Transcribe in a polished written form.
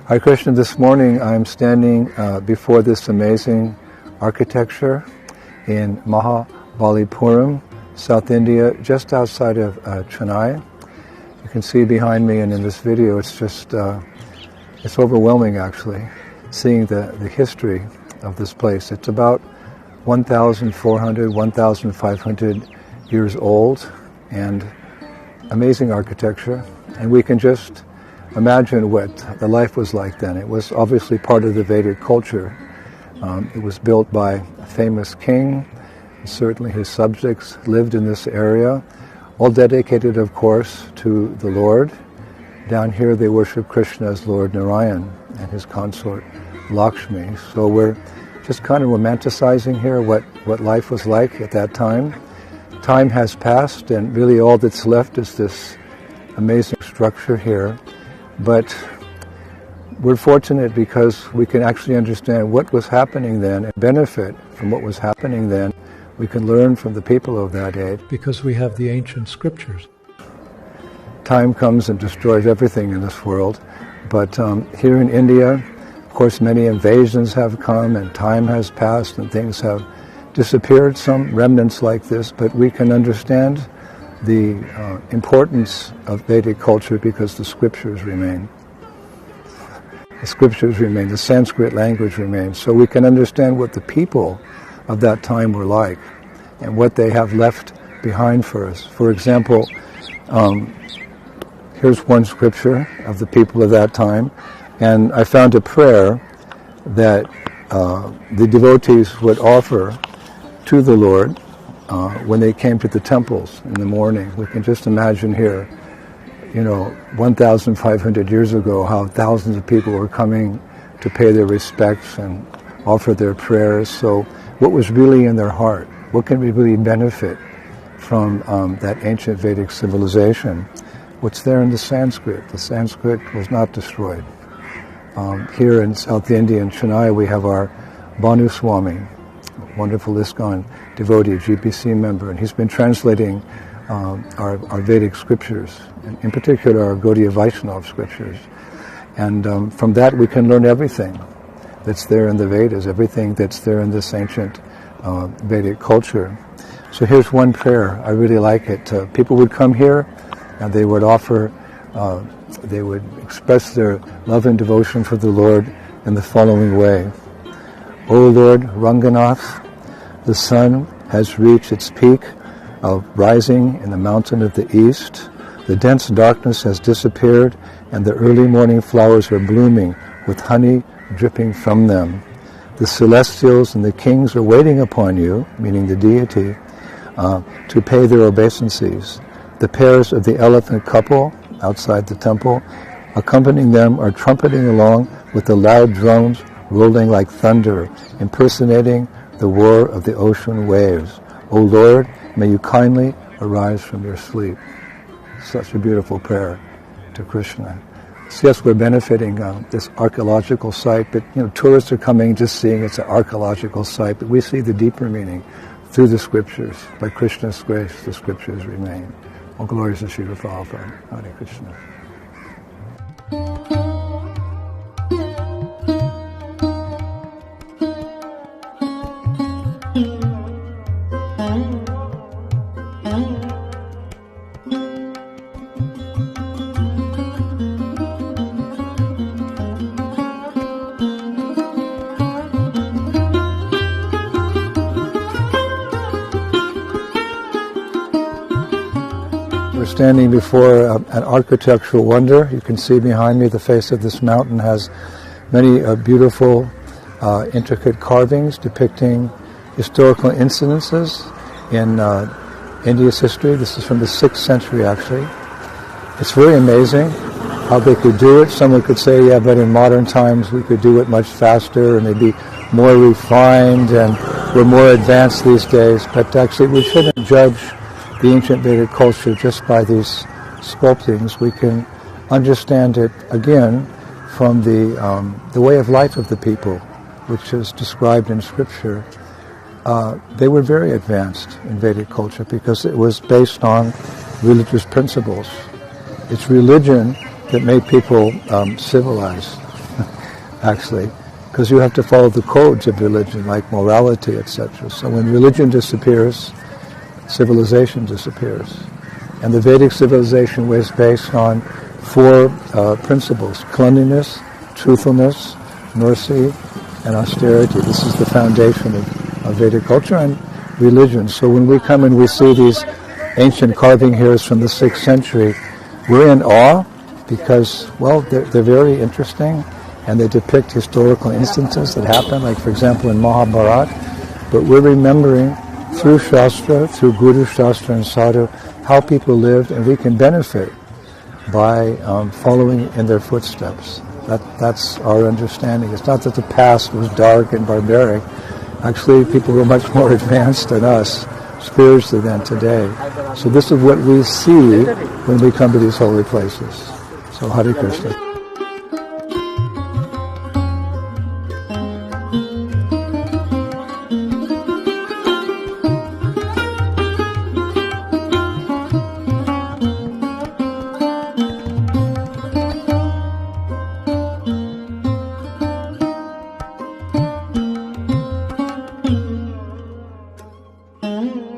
Hare Krishna, this morning I'm standing before this amazing architecture in Mahabalipuram, South India, just outside of Chennai. You can see behind me and in this video, it's just, it's overwhelming actually, seeing the history of this place. It's about 1,400, 1,500 years old and amazing architecture. And we can just imagine what the life was like then. It was obviously part of the Vedic culture. It was built by a famous king. Certainly his subjects lived in this area, all dedicated, of course, to the Lord. Down here they worship Krishna as Lord Narayan and his consort Lakshmi. So we're just kind of romanticizing here what life was like at that time. Time has passed and really all that's left is this amazing structure here. But we're fortunate because we can actually understand what was happening then and benefit from what was happening then. We can learn from the people of that age. Because we have the ancient scriptures. Time comes and destroys everything in this world. But here in India, of course, many invasions have come and time has passed and things have disappeared, some remnants like this, but we can understand the importance of Vedic culture because the scriptures remain. The scriptures remain, the Sanskrit language remains, so we can understand what the people of that time were like and what they have left behind for us. For example, here's one scripture of the people of that time, and I found a prayer that the devotees would offer to the Lord when they came to the temples in the morning. We can just imagine here, 1,500 years ago, how thousands of people were coming to pay their respects and offer their prayers. So what was really in their heart? What can we really benefit from that ancient Vedic civilization? What's there in the Sanskrit? The Sanskrit was not destroyed. Here in South India, in Chennai, we have our Bhanu Swami, wonderful ISKCON devotee, GPC member, and he's been translating our Vedic scriptures, and in particular our Gaudiya Vaishnava scriptures. And from that we can learn everything that's there in the Vedas, everything that's there in this ancient Vedic culture. So here's one prayer, I really like it. People would come here and they would offer, they would express their love and devotion for the Lord in the following way. O Lord Ranganath, the sun has reached its peak of rising in the mountain of the east. The dense darkness has disappeared and the early morning flowers are blooming with honey dripping from them. The celestials and the kings are waiting upon you, meaning the deity, to pay their obeisances. The pairs of the elephant couple outside the temple, accompanying them, are trumpeting along with the loud drums rolling like thunder, impersonating the roar of the ocean waves. O Lord, may you kindly arise from your sleep. Such a beautiful prayer to Krishna. So yes, we're benefiting this archaeological site, but tourists are coming just seeing it's an archaeological site, but we see the deeper meaning through the scriptures. By Krishna's grace, the scriptures remain. All glories to Srila Prabhupada. Hare Krishna. We're standing before an architectural wonder. You can see behind me the face of this mountain has many beautiful, intricate carvings depicting historical incidences in India's history. This is from the 6th century, actually. It's very amazing how they could do it. Someone could say, yeah, but in modern times we could do it much faster and they'd be more refined and we're more advanced these days. But actually we shouldn't judge the ancient Vedic culture just by these sculptings. We can understand it again from the way of life of the people, which is described in Scripture. They were very advanced in Vedic culture because it was based on religious principles. It's religion that made people civilized. actually, because you have to follow the codes of religion, like morality, etc. So when religion disappears, civilization disappears. And the Vedic civilization was based on four principles: cleanliness, truthfulness, mercy, and austerity. This is the foundation of Vedic culture and religion. So when we come and we see these ancient carving here from the 6th century, we're in awe because, well, they're very interesting and they depict historical instances that happen, like, for example, in Mahabharata. But we're remembering through Shastra, through Guru, Shastra, and Sadhu, how people lived, and we can benefit by following in their footsteps. That's our understanding. It's not that the past was dark and barbaric. Actually, people were much more advanced than us, spiritually, than today. So this is what we see when we come to these holy places. So Hare Krishna. Mm-hmm.